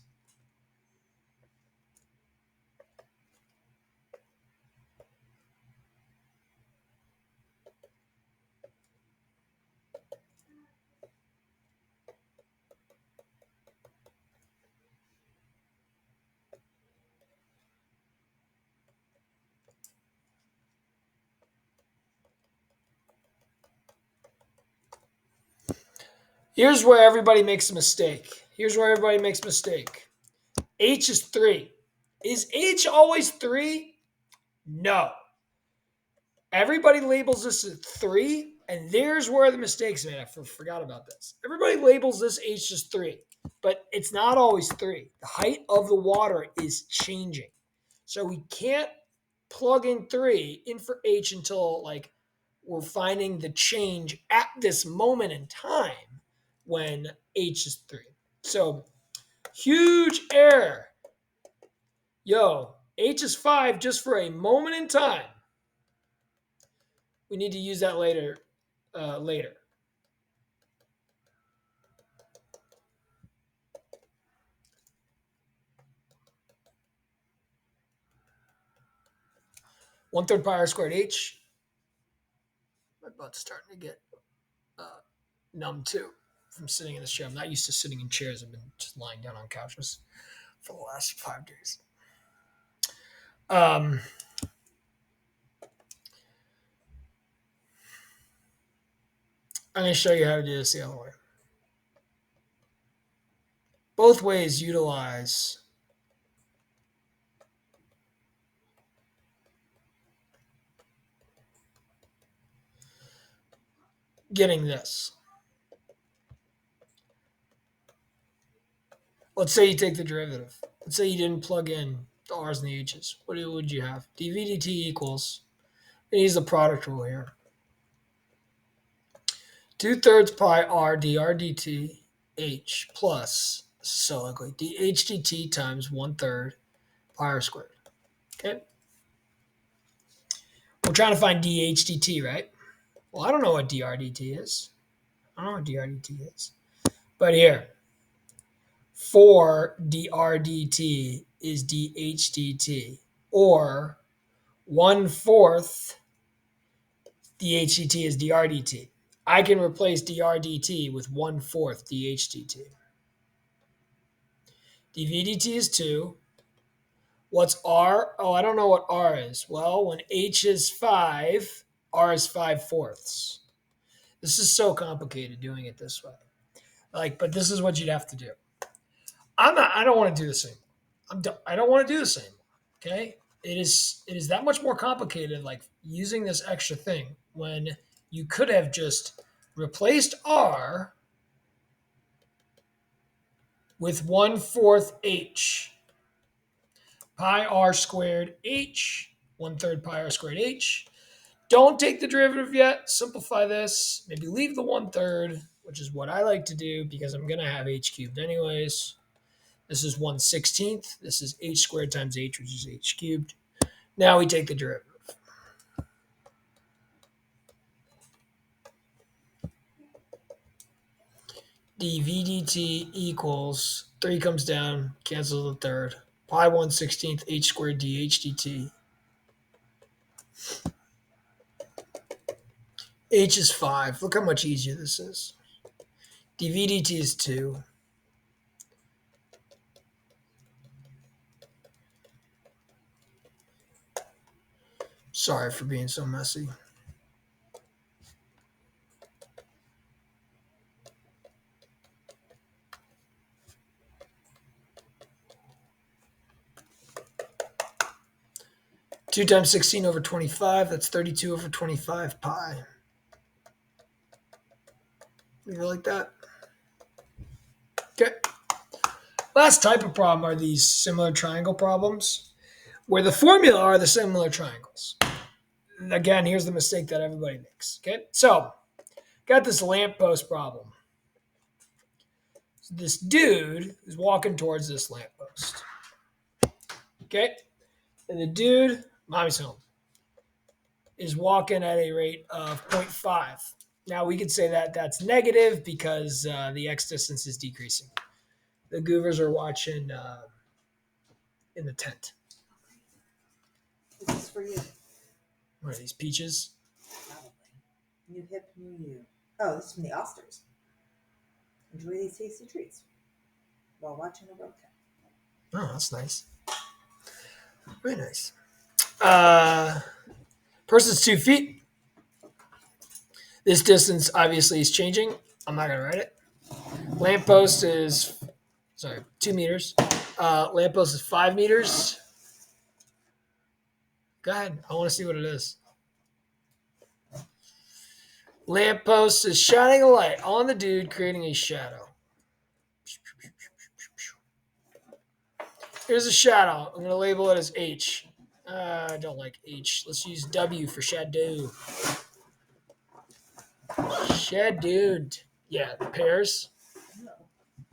Here's where everybody makes a mistake. H is 3. Is H always 3? No. Everybody labels this as 3, and there's where the mistake's made. I forgot about this. Everybody labels this H as 3, but it's not always 3. The height of the water is changing. So we can't plug in 3 in for H until we're finding the change at this moment in time when H is 3. So huge error. Yo, H is 5 just for a moment in time. We need to use that later. 1/3 pi r squared h. My butt's starting to get numb too from sitting in this chair. I'm not used to sitting in chairs. I've been just lying down on couches for the last 5 days. I'm going to show you how to do this the other way. Both ways utilize getting this. Let's say you take the derivative. Let's say you didn't plug in the r's and the h's. What would you have? dv dt equals, and use the product rule here. 2/3 pi r dr dt h plus, so ugly, dh dt times 1/3 pi r squared. Okay? We're trying to find dh dt, right? Well, I don't know what dr dt is. But here, 4 dr dt is dh dt, or 1/4 dh dt is dr dt. I can replace dr dt with 1/4 dh dt. dv dt is 2. What's r? Oh, I don't know what r is. Well, when h is 5, r is 5/4. This is so complicated doing it this way. But this is what you'd have to do. I don't want to do the same. I don't want to do the same. Okay? It is that much more complicated, like using this extra thing when you could have just replaced r with 1/4 h. Pi r squared h, 1/3 pi r squared h. Don't take the derivative yet. Simplify this. Maybe leave the 1/3, which is what I like to do because I'm going to have h cubed anyways. This is 1/16. This is h squared times h, which is h cubed. Now we take the derivative. dv dt equals 3 comes down, cancel the third. Pi 1/16 h squared dh dt. H is 5. Look how much easier this is. dv dt is 2. Sorry for being so messy. Two times 16 over 25, that's 32 over 25 pi. Leave it like that. Okay. Last type of problem are these similar triangle problems, where the formula are the similar triangles. Again, here's the mistake that everybody makes. Okay, so got this lamppost problem. So this dude is walking towards this lamppost. Okay, and the dude, mommy's home, is walking at a rate of 0.5. Now we could say that that's negative because the x distance is decreasing. The goovers are watching in the tent. This is for you. What are these, peaches? Probably. New hip, new you. Oh, this is from the Osters. Enjoy these tasty treats while watching a road trip. Oh, that's nice. Very nice. Person's 2 feet. This distance obviously is changing. I'm not going to write it. Lamppost is, 2 meters. Lamppost is 5 meters. Go ahead. I want to see what it is. Lamppost is shining a light on the dude, creating a shadow. Here's a shadow. I'm going to label it as H. I don't like H. Let's use W for shadow. Shadow. Yeah, pears. No,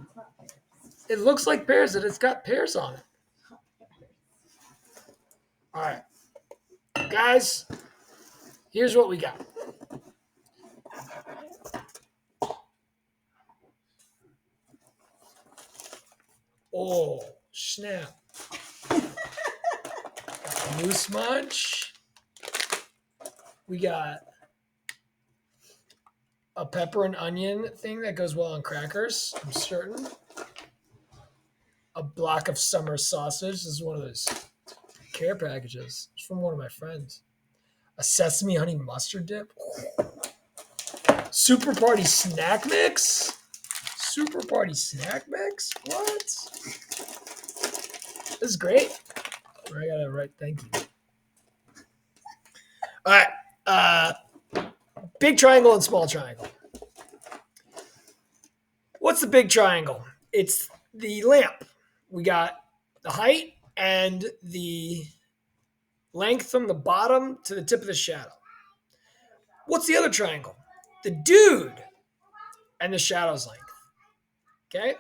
it's not fair. It looks like pears and it's got pears on it. All right. Guys, here's what we got. Oh, snap. Got moose munch. We got a pepper and onion thing that goes well on crackers, I'm certain. A block of summer sausage. This is one of those care packages. It's from one of my friends. A sesame honey mustard dip. Super Party snack mix? Super Party snack mix? What? This is great. I gotta write thank you. All right. Big triangle and small triangle. What's the big triangle? It's the lamp. We got the height and the length from the bottom to the tip of the shadow. What's the other triangle? The dude and the shadow's length. Okay?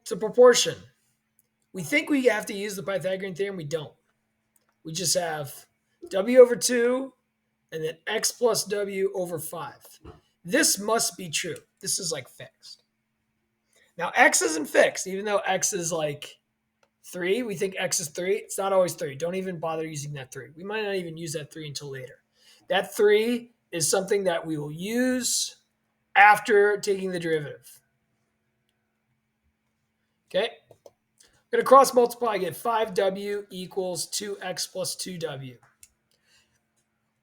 It's a proportion. We think we have to use the Pythagorean theorem. We don't. We just have w over 2 and then x plus w over 5. This must be true. This is like fixed. Now, x isn't fixed, even though x is like 3. We think x is 3. It's not always 3. Don't even bother using that 3. We might not even use that 3 until later. That 3 is something that we will use after taking the derivative. Okay? I'm going to cross multiply, I get 5w equals 2x plus 2w.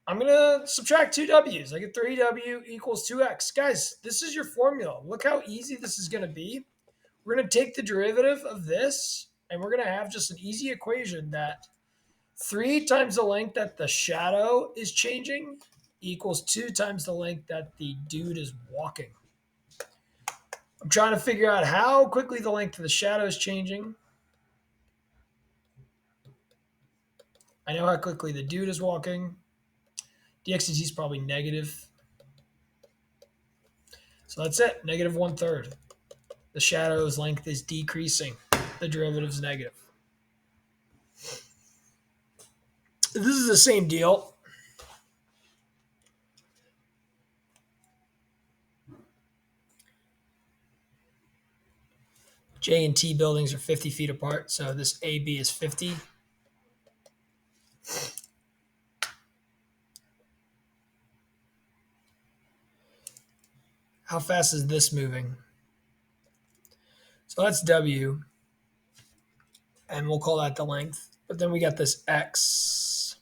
I'm going to subtract 2 w's. I get 3w equals 2x. Guys, this is your formula. Look how easy this is going to be. We're going to take the derivative of this, and we're going to have just an easy equation that 3 times the length that the shadow is changing equals 2 times the length that the dude is walking. I'm trying to figure out how quickly the length of the shadow is changing. I know how quickly the dude is walking. dxdt is probably negative. So that's it, negative 1/3. The shadow's length is decreasing. The derivative is negative. This is the same deal. J and T buildings are 50 feet apart, so this AB is 50. How fast is this moving? So that's W, and we'll call that the length. But then we got this X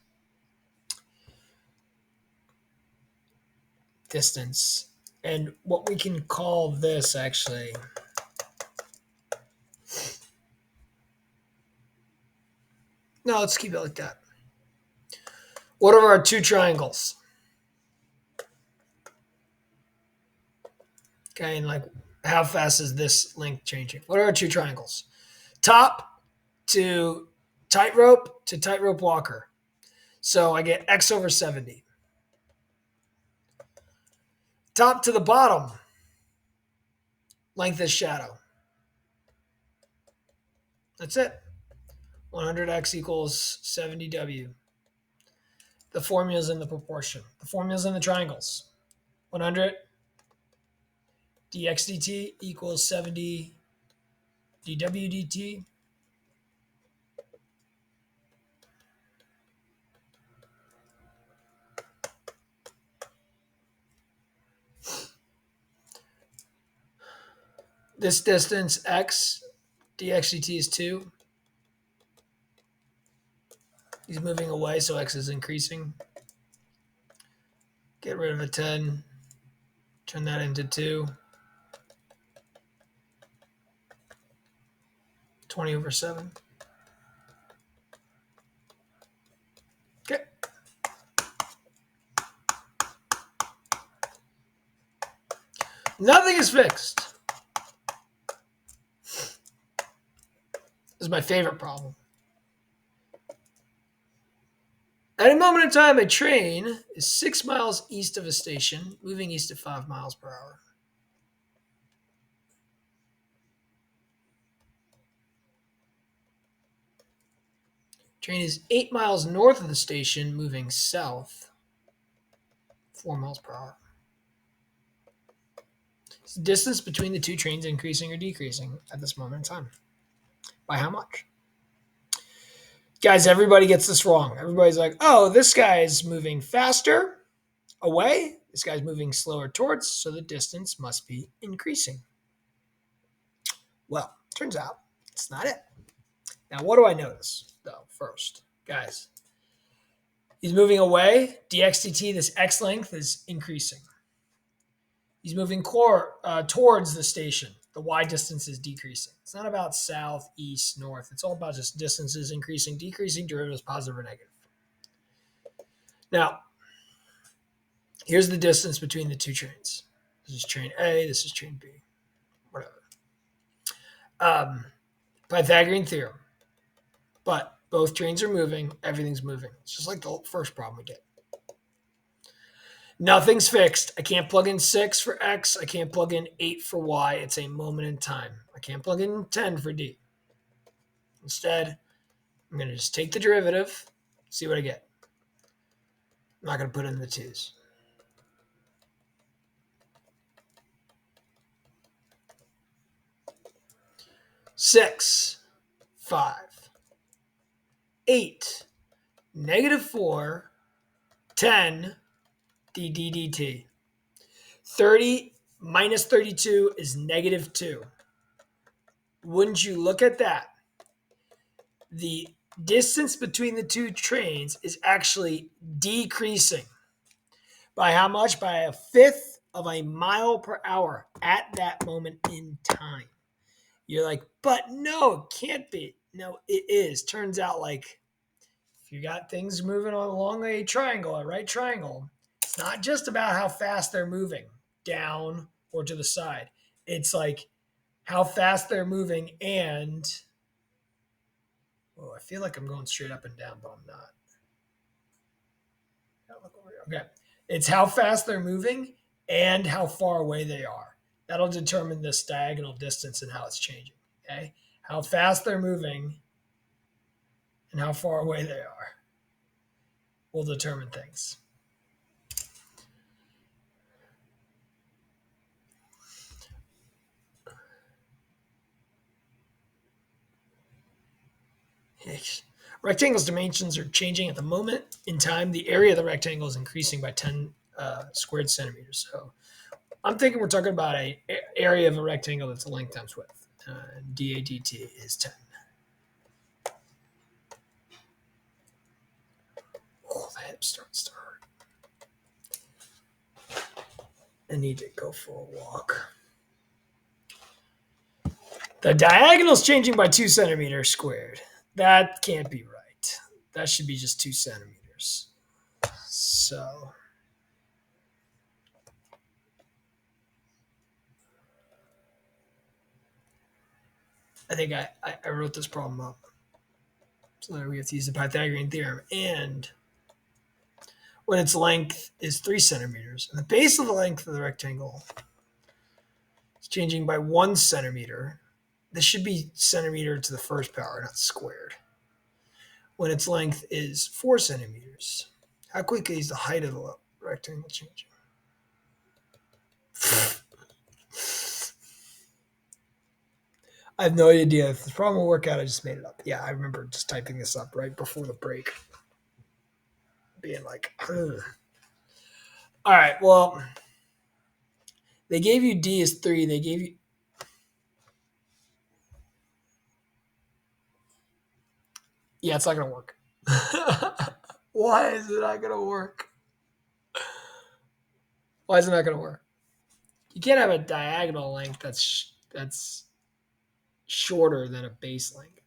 distance. And what we can call this actually, no, let's keep it like that. What are our two triangles? Okay, and like how fast is this length changing? What are our two triangles? Top to tightrope walker. So I get X over 70. Top to the bottom, length is shadow. That's it. 100x equals 70w. The formula is in the proportion. The formula is in the triangles. 100 dx dt equals 70 dw dt. This distance, x, dx dt is 2. He's moving away, so x is increasing. Get rid of a 10. Turn that into 2. 20 over 7. Okay. Nothing is fixed. This is my favorite problem. At a moment in time, a train is 6 miles east of a station, moving east at 5 miles per hour. Train is 8 miles north of the station, moving south 4 miles per hour. Is the distance between the two trains increasing or decreasing at this moment in time? By how much? Guys, everybody gets this wrong. Everybody's like, oh, this guy's moving faster away. This guy's moving slower towards, so the distance must be increasing. Well, turns out it's not it. Now, what do I notice, though, first? Guys, he's moving away. dx dt, this x length is increasing. He's moving towards the station. The y distance is decreasing. It's not about south, east, north. It's all about just distances increasing, decreasing, derivatives positive or negative. Now, here's the distance between the two trains. This is train A, this is train B, whatever. Pythagorean theorem. But both trains are moving, everything's moving. It's just like the first problem we did. Nothing's fixed. I can't plug in 6 for X. I can't plug in 8 for Y. It's a moment in time. I can't plug in 10 for D. Instead, I'm going to just take the derivative, see what I get. I'm not going to put in the 2's. Six, 5, 8, -4, 10, dd dt. 30 minus 32 is negative 2. Wouldn't you look at that? The distance between the two trains is actually decreasing. By how much? By a fifth of a mile per hour at that moment in time. You're like, but no, it can't be. No, it is. Turns out, like, if you got things moving along a triangle, a right triangle, it's not just about how fast they're moving down or to the side. It's like how fast they're moving and I feel like I'm going straight up and down, but I'm not. Okay. It's how fast they're moving and how far away they are. That'll determine this diagonal distance and how it's changing. Okay. How fast they're moving and how far away they are will determine things. Rectangle's dimensions are changing at the moment in time. The area of the rectangle is increasing by 10 squared centimeters. So I'm thinking we're talking about an area of a rectangle that's length times width. DADT is 10. Oh, the hip starts to hurt. I need to go for a walk. The diagonal is changing by 2 centimeters squared. That can't be right. That should be just 2 centimeters. So I think I wrote this problem up. So there we have to use the Pythagorean theorem. And when its length is 3 centimeters, and the base of the length of the rectangle is changing by 1 centimeter, this should be centimeter to the first power, not squared. When its length is 4 centimeters, how quickly is the height of the rectangle changing? I have no idea. If the problem will work out, I just made it up. Yeah, I remember just typing this up right before the break. Being like, ugh. All right, well, they gave you D as 3. They gave you... Yeah, it's not going to work. Why is it not going to work? Why is it not going to work? You can't have a diagonal length that's shorter than a base length.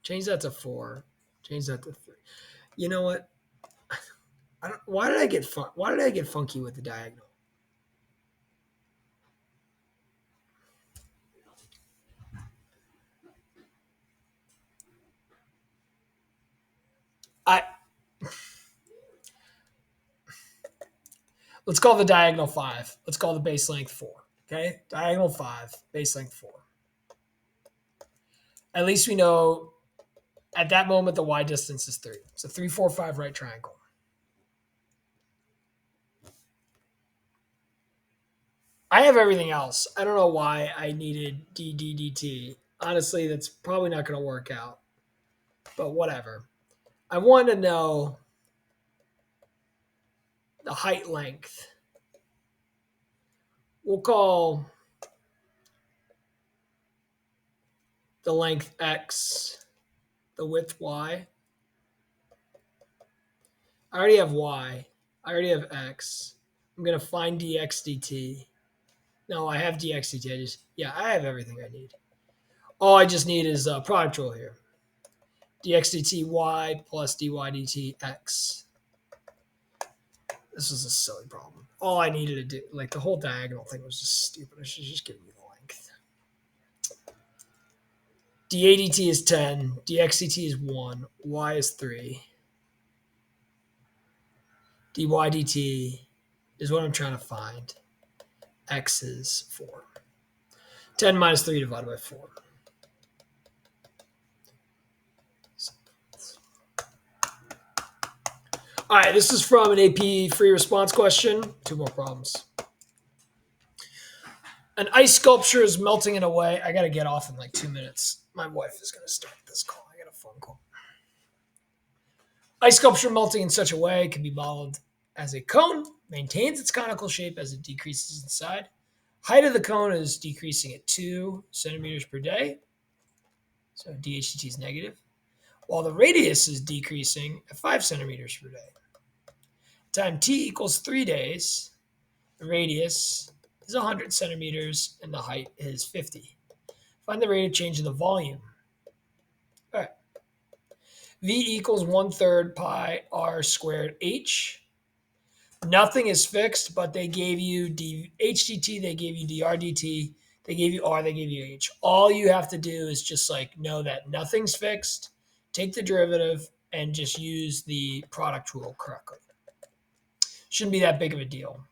Change that to 4. Change that to 3. You know what? Why did I get funky with the diagonal? Let's call the diagonal 5. Let's call the base length 4. Okay? Diagonal 5, base length 4. At least we know at that moment the y distance is 3. It's a 3, 4, 5 right triangle. I have everything else. I don't know why I needed dddt. Honestly, that's probably not going to work out. But whatever. I want to know the height length. We'll call the length x, the width y. I already have y. I already have x. I'm going to find dx dt. No, I have dx dt. I have everything I need. All I just need is product rule here. Dx dt y plus dy dt x. This was a silly problem. All I needed to do, like the whole diagonal thing was just stupid. I should just give you the length. dA dt is 10. Dx dt is 1. Y is 3. dy dt is what I'm trying to find. X is 4. 10 minus 3 divided by 4. All right, this is from an AP free response question. 2 more problems. An ice sculpture is melting in a way. I got to get off in like 2 minutes. My wife is going to start this call. I got a phone call. Ice sculpture melting in such a way can be modeled as a cone maintains its conical shape as it decreases in size. Height of the cone is decreasing at 2 centimeters per day. So DHDT is negative. While the radius is decreasing at 5 centimeters per day. Time t equals 3 days. The radius is 100 centimeters and the height is 50. Find the rate of change in the volume. All right. V equals 1/3 pi r squared h. Nothing is fixed, but they gave you HDT, they gave you dRDT, they gave you R, they gave you H. All you have to do is just like know that nothing's fixed, take the derivative, and just use the product rule correctly. Shouldn't be that big of a deal.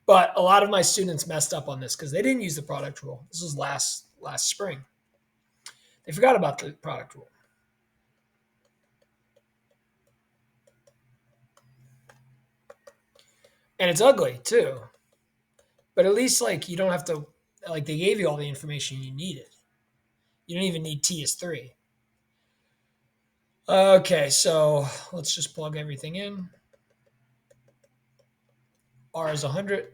But a lot of my students messed up on this because they didn't use the product rule. This was last spring. They forgot about the product rule. And it's ugly too. But at least like you don't have to, like they gave you all the information you needed. You don't even need T is 3. Okay, so let's just plug everything in. R is 100.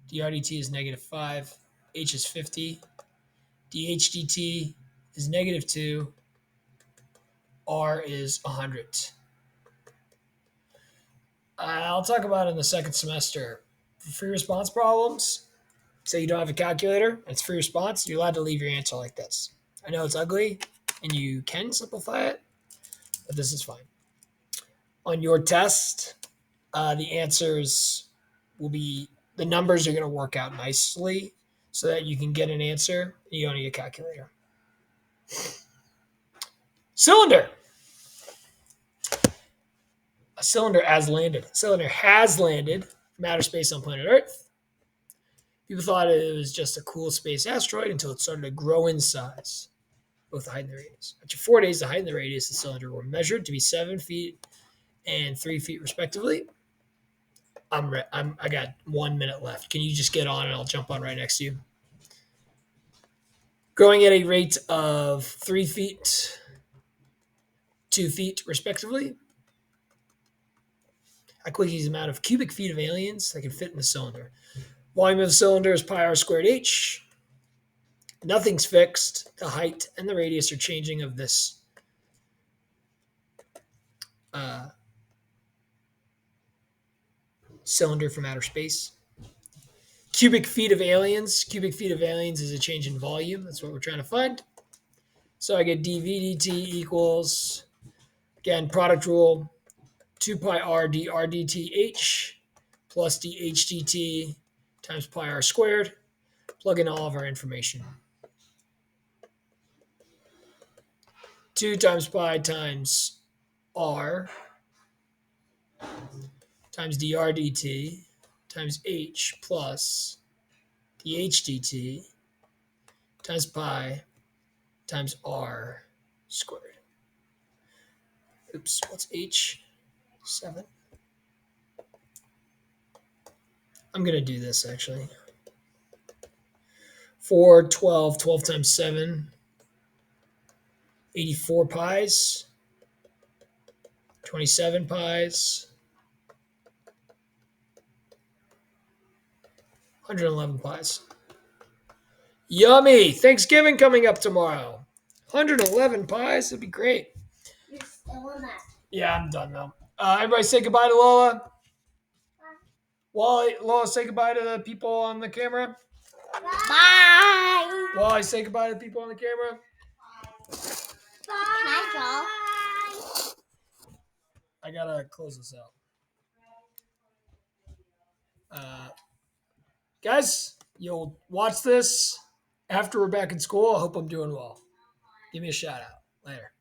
dRDT is -5. H is 50. dHDT is -2. R is 100. I'll talk about it in the second semester. For free response problems, say you don't have a calculator, and it's free response, you're allowed to leave your answer like this. I know it's ugly, and you can simplify it, but this is fine. On your test, the answers will be, the numbers are going to work out nicely so that you can get an answer and you don't need a calculator. Cylinder. A cylinder has landed. A cylinder has landed from outer space on planet Earth. People thought it was just a cool space asteroid until it started to grow in size, both the height and the radius. After 4 days, the height and the radius of the cylinder were measured to be 7 feet and 3 feet respectively. I got 1 minute left. Can you just get on and I'll jump on right next to you? Growing at a rate of 3 feet, 2 feet respectively. How quickly is the amount of cubic feet of aliens that can fit in the cylinder? Volume of the cylinder is pi r squared h. Nothing's fixed. The height and the radius are changing of this cylinder from outer space. Cubic feet of aliens. Cubic feet of aliens is a change in volume. That's what we're trying to find. So I get dV dt equals, again, product rule, 2 pi r dr dt h plus dH dt times pi r squared. Plug in all of our information. 2 times pi times r times dr dt times h plus dH dt times pi times r squared. Oops, what's h? 7. I'm going to do this actually. 4, 12, 12 times 7, 84 pies, 27 pies, 111 pies. Yummy! Thanksgiving coming up tomorrow. 111 pies, that'd be great. You're still in that. Yeah, I'm done now. Everybody say goodbye to Lola. Wally, Lola, say goodbye to the people on the camera. Bye. Wally, say goodbye to the people on the camera. Can I draw? I gotta close this out. Guys, you'll watch this after we're back in school. I hope I'm doing well. Give me a shout out. Later.